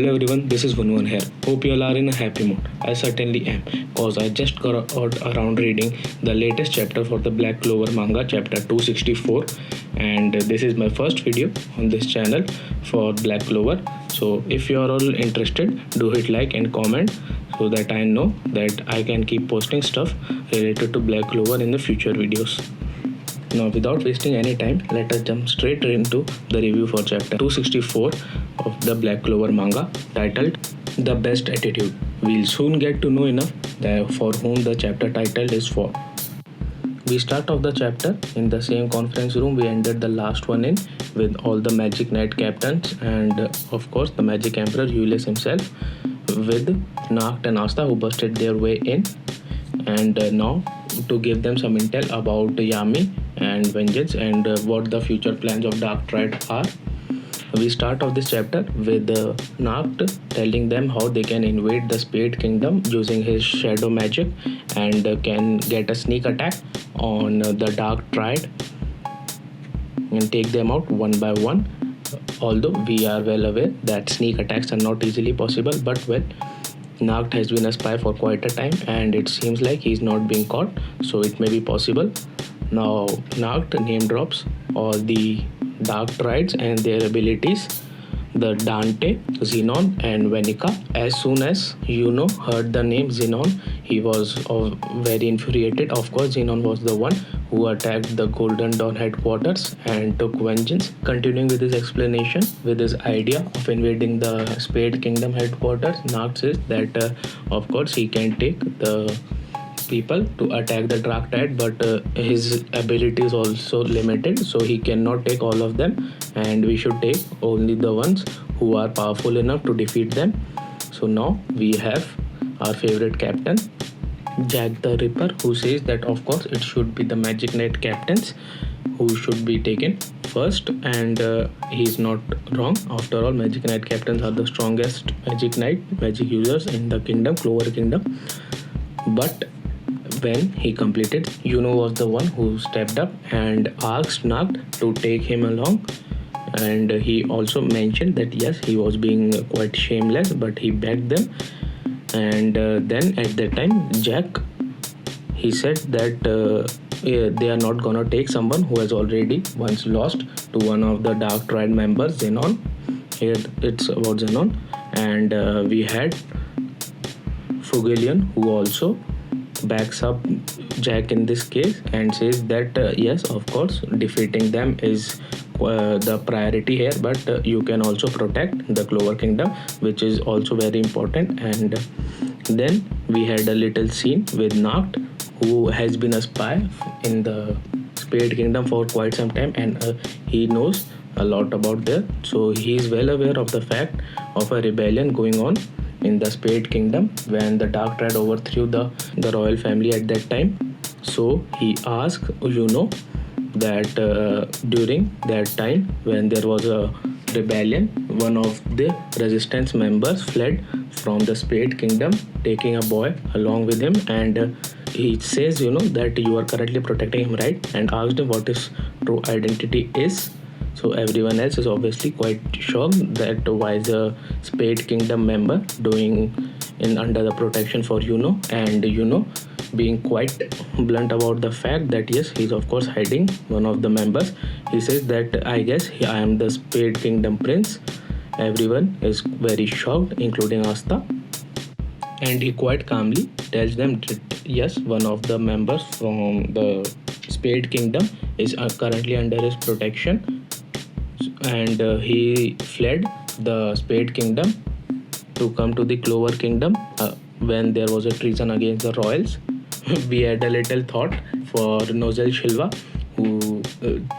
Hello everyone, this is Vanwan here. Hope you all are in a happy mood. I certainly am, cause I just got around reading the latest chapter for the Black Clover manga, chapter 264, and this is my first video on this channel for Black Clover. So if you are all interested, do hit like and comment so that I know that I can keep posting stuff related to Black Clover in the future videos. Now, without wasting any time, let us jump straight into the review for chapter 264 of the Black Clover manga, titled The Best Attitude. We'll soon get to know enough for whom the chapter title is for. We start off the chapter in the same conference room we ended the last one in, with all the Magic Knight captains and of course the Magic Emperor Ulysses himself, with Nacht and Asta who busted their way in, and now to give them some intel about Yami and Vengeance and what the future plans of Dark Triad are. We start off this chapter with Nacht telling them how they can invade the Spade Kingdom using his shadow magic and can get a sneak attack on the Dark Triad and take them out one by one. Although we are well aware that sneak attacks are not easily possible, but well, Nacht has been a spy for quite a time and it seems like he's not being caught, so it may be possible. Now Nacht name drops all the Dark Triads and their abilities, the Dante, Xenon and Venica. As soon as Yuno heard the name Xenon, he was very infuriated. Of course, Xenon was the one who attacked the Golden Dawn headquarters and took vengeance. Continuing with his explanation, with his idea of invading the Spade Kingdom headquarters, Nacht says that of course he can take the people to attack the Dark Triad, but his ability is also limited, so he cannot take all of them, and we should take only the ones who are powerful enough to defeat them. So now we have our favorite captain, Jack the Ripper, who says that of course it should be the Magic Knight captains who should be taken first, and he's not wrong. After all, Magic Knight captains are the strongest magic users in the kingdom, Clover Kingdom. But when he completed, Yuno was the one who stepped up and asked Nacht to take him along, and he also mentioned that yes, he was being quite shameless, but he begged them. And then at that time, Jack, he said that they are not gonna take someone who has already once lost to one of the Dark Triad members, Xenon. Here it's about Xenon, and we had Fugelian, who also backs up Jack in this case and says that yes, of course, defeating them is the priority here, but you can also protect the Clover Kingdom, which is also very important. And then we had a little scene with Nacht, who has been a spy in the Spade Kingdom for quite some time, and he knows a lot about there, so he is well aware of the fact of a rebellion going on in the Spade Kingdom when the Dark Triad overthrew the royal family at that time. So he asked Yuno that during that time when there was a rebellion, one of the resistance members fled from the Spade Kingdom, taking a boy along with him, and he says, that you are currently protecting him, right? And asked him what his true identity is. So everyone else is obviously quite shocked that why is a Spade Kingdom member doing in under the protection for Yuno, and Yuno being quite blunt about the fact that yes, he's of course hiding one of the members. He says that I guess I am the Spade Kingdom prince. Everyone is very shocked, including Asta, and he quite calmly tells them that yes, one of the members from the Spade Kingdom is currently under his protection, and he fled the Spade Kingdom to come to the Clover Kingdom when there was a treason against the royals. We had a little thought for Nozel Shilva, who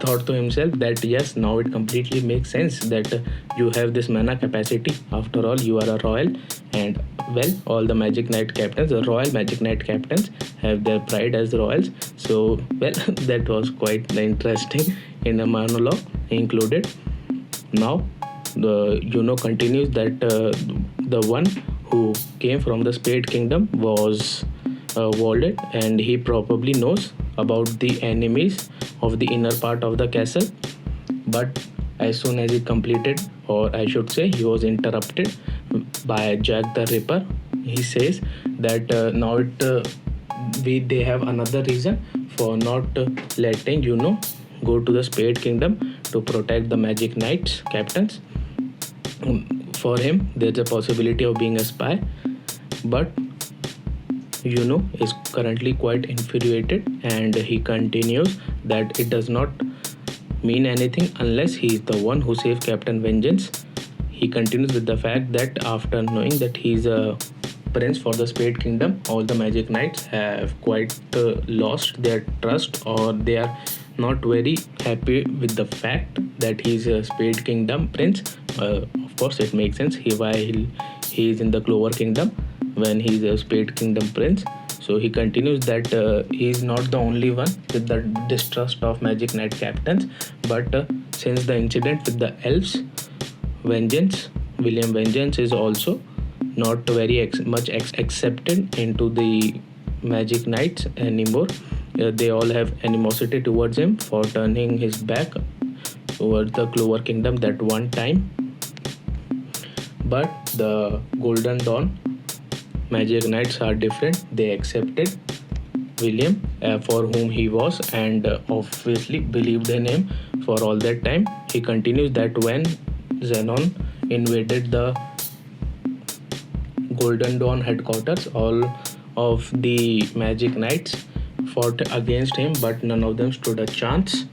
thought to himself that yes, now it completely makes sense that you have this mana capacity. After all, you are a royal, and well, all the Magic Knight captains, the royal Magic Knight captains, have their pride as royals. So well, that was quite interesting in a monologue included. Now the Yuno continues that the one who came from the Spade Kingdom was Walden, and he probably knows about the enemies of the inner part of the castle. But as soon as he completed, or I should say he was interrupted by Jack the Ripper. He says that they have another reason for not letting go to the Spade Kingdom to protect the Magic Knights captains. For him, there's a possibility of being a spy, but is currently quite infuriated, and he continues that it does not mean anything unless he is the one who saved Captain Vengeance. He continues with the fact that after knowing that he's a prince for the Spade Kingdom, all the Magic Knights have quite lost their trust, or they are not very happy with the fact that he's a Spade Kingdom prince. Of course, it makes sense while he is in the Clover Kingdom when he's a Spade Kingdom prince. So he continues that he is not the only one with the distrust of Magic Knight captains, but since the incident with the elves, William Vengeance is also not very much accepted into the Magic Knights anymore. They all have animosity towards him for turning his back towards the Clover Kingdom that one time. But the Golden Dawn Magic Knights are different. They accepted William for whom he was, and obviously believed in him for all that time. He continues that when Zenon invaded the Golden Dawn headquarters, all of the Magic Knights fought against him, but none of them stood a chance.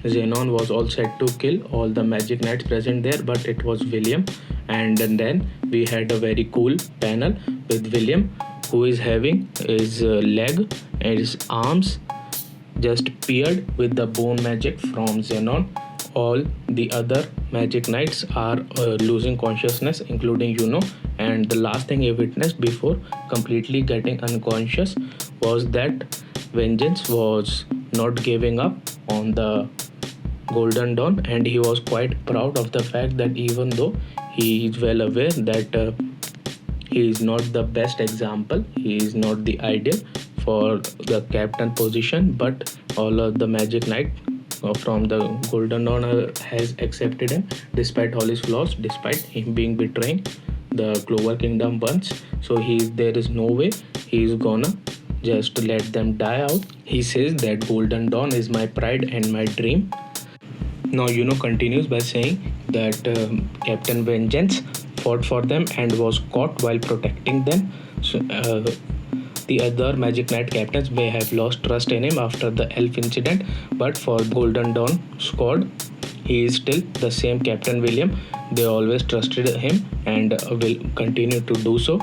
Zenon was all set to kill all the Magic Knights present there, but it was William. And then we had a very cool panel with William, who is having his leg and his arms just pierced with the bone magic from Zenon. All the other Magic Knights are losing consciousness, including and the last thing he witnessed before completely getting unconscious was that Vengeance was not giving up on the Golden Dawn, and he was quite proud of the fact that even though he is well aware that he is not the best example, he is not the ideal for the captain position, but all of the Magic Knight from the Golden Dawn has accepted him despite all his flaws, despite him being betraying the Clover Kingdom once. So there is no way he is gonna just let them die out. He says that Golden Dawn is my pride and my dream. Now continues by saying that Captain Vengeance fought for them and was caught while protecting them. So the other Magic Knight captains may have lost trust in him after the elf incident, but for Golden Dawn squad, he is still the same Captain William. They always trusted him and will continue to do so.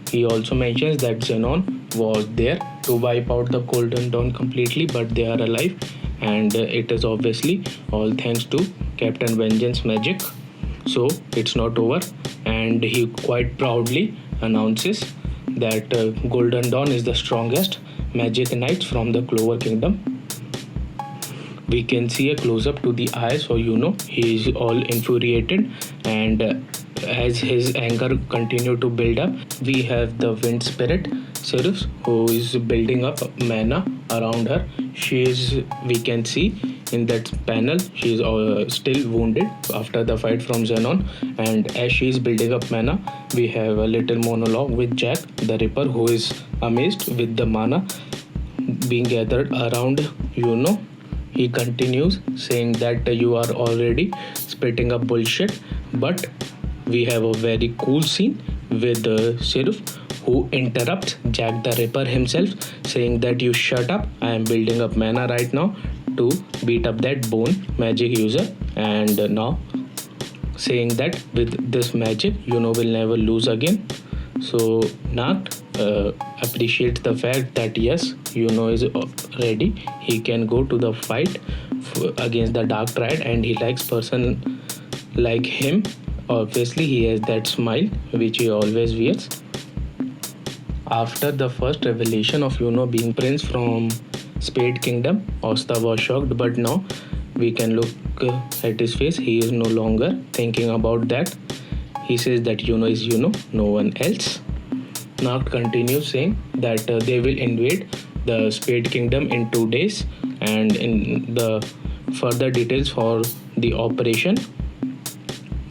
He also mentions that Zenon was there to wipe out the Golden Dawn completely, but they are alive, and it is obviously all thanks to Captain Vengeance magic. So it's not over, and he quite proudly announces that Golden Dawn is the strongest Magic Knights from the Clover Kingdom. We can see a close-up to the eyes, so he is all infuriated, and as his anger continued to build up, we have the wind spirit Sirus, who is building up mana around her. We can see in that panel, she is still wounded after the fight from Zenon, and as she is building up mana, we have a little monologue with Jack the Ripper, who is amazed with the mana being gathered around. He continues saying that you are already spitting up bullshit, but we have a very cool scene with Siruf, who interrupts Jack the Ripper himself, saying that you shut up, I am building up mana right now to beat up that bone magic user, and now saying that with this magic will never lose again. So Nacht appreciates the fact that yes, is ready, he can go to the fight against the Dark Triad, and he likes person like him. Obviously he has that smile which he always wears. After the first revelation of being prince from Spade Kingdom, Asta was shocked, but now we can look at his face. He is no longer thinking about that. He says that is no one else. Nacht continues saying that they will invade the Spade Kingdom in 2 days, and in the further details for the operation,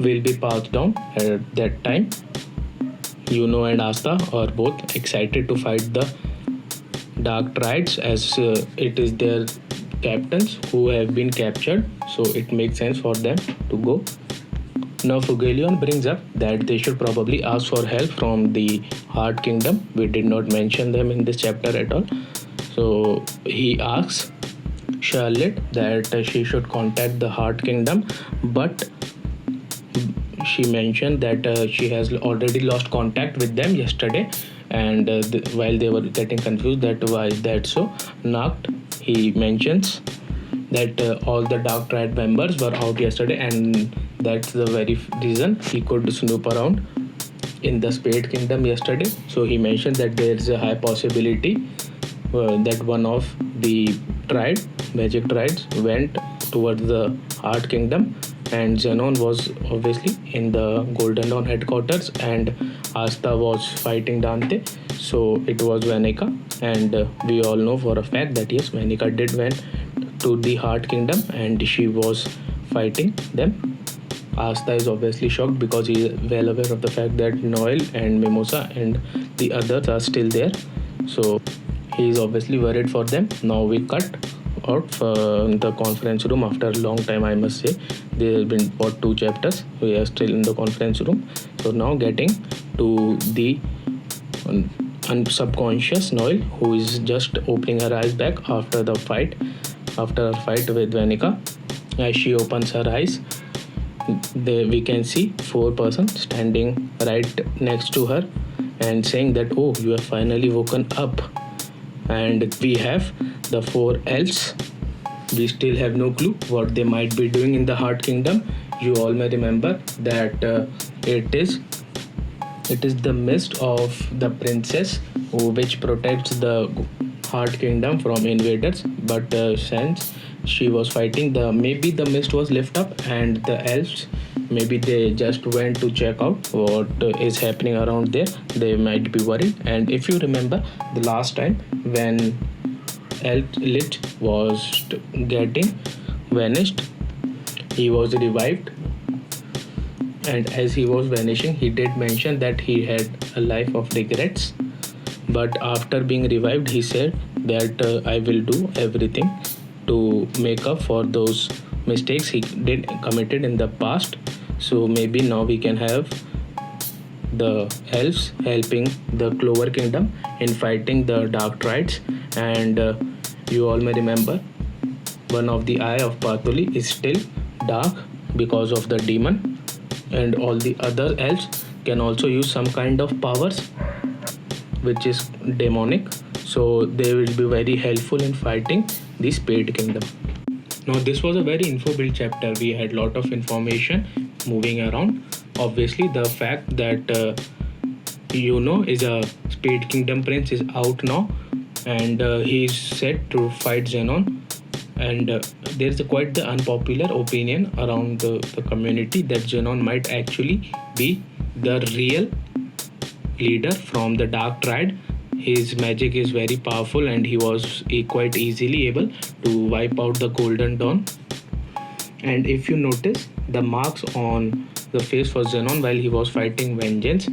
will be passed down at that time. Yuno and Asta are both excited to fight the Dark Triads as it is their captains who have been captured, so it makes sense for them to go. Now Fugelion brings up that they should probably ask for help from the Heart Kingdom. We did not mention them in this chapter at all. So he asks Charlotte that she should contact the Heart Kingdom, but she mentioned that she has already lost contact with them yesterday, and while they were getting confused that why is that so, Nacht he mentions that all the Dark Triad members were out yesterday, and that's the very reason he could snoop around in the Spade Kingdom yesterday. So he mentioned that there is a high possibility that one of the magic triads went towards the Heart Kingdom, and Zenon was obviously in the Golden Dawn headquarters, and Asta was fighting Dante. So it was Vanica, and we all know for a fact that yes, Vanica did went to the Heart Kingdom and she was fighting them. Asta is obviously shocked because he is well aware of the fact that Noel and Mimosa and the others are still there. So he is obviously worried for them. Now we cut out from the conference room after a long time, I must say. There have been about 2 chapters. We are still in the conference room. So now getting to the subconscious Noel, who is just opening her eyes back after the fight, after her fight with Vanica. As she opens her eyes, there we can see 4 persons standing right next to her and saying that, oh, you have finally woken up. And we have the 4 elves. We still have no clue what they might be doing in the Heart Kingdom. You all may remember that it is the mist of the princess which protects the Heart Kingdom from invaders, but since she was fighting, maybe the mist was lifted up and the elves, maybe they just went to check out what is happening around there. They might be worried. And if you remember the last time when Elf Lich was getting vanished, he was revived, and as he was vanishing he did mention that he had a life of regrets, but after being revived he said that I will do everything to make up for those mistakes he did committed in the past. So maybe now we can have the elves helping the Clover Kingdom in fighting the Dark Triads. And you all may remember one of the eye of Pathuli is still dark because of the demon, and all the other elves can also use some kind of powers which is demonic, so they will be very helpful in fighting the Spade Kingdom. Now this was a very info build chapter. We had lot of information moving around. Obviously the fact that Yuno is a Spade Kingdom prince is out now, and he is set to fight Zenon. And there's quite the unpopular opinion around the community that Zenon might actually be the real leader from the Dark Triad. His magic is very powerful and he was quite easily able to wipe out the Golden Dawn. And if you notice, the marks on the face for Zenon while he was fighting Vengeance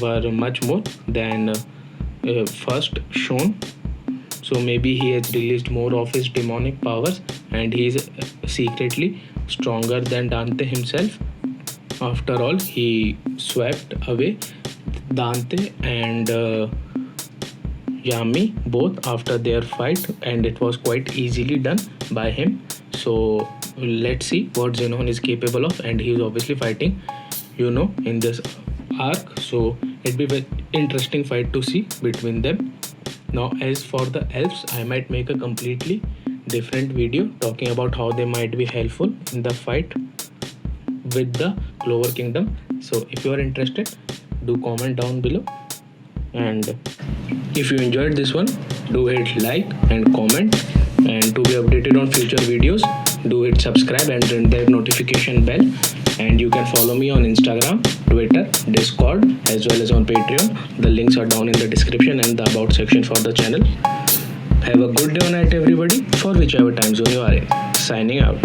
were much more than first shown. So maybe he has released more of his demonic powers and he is secretly stronger than Dante himself. After all, he swept away Dante and Yami both after their fight, and it was quite easily done by him. So let's see what Zenon is capable of, and he is obviously fighting Yuno in this arc. So it'd be very interesting fight to see between them. Now as for the elves, I might make a completely different video talking about how they might be helpful in the fight with the Clover Kingdom. So if you are interested, do comment down below, and if you enjoyed this one, do hit like and comment, and to be updated on future videos, do hit subscribe and ring that notification bell. And you can follow me on Instagram, Twitter, Discord, as well as on Patreon. The links are down in the description and the about section for the channel. Have a good day or night everybody, for whichever time zone you are in. Signing out.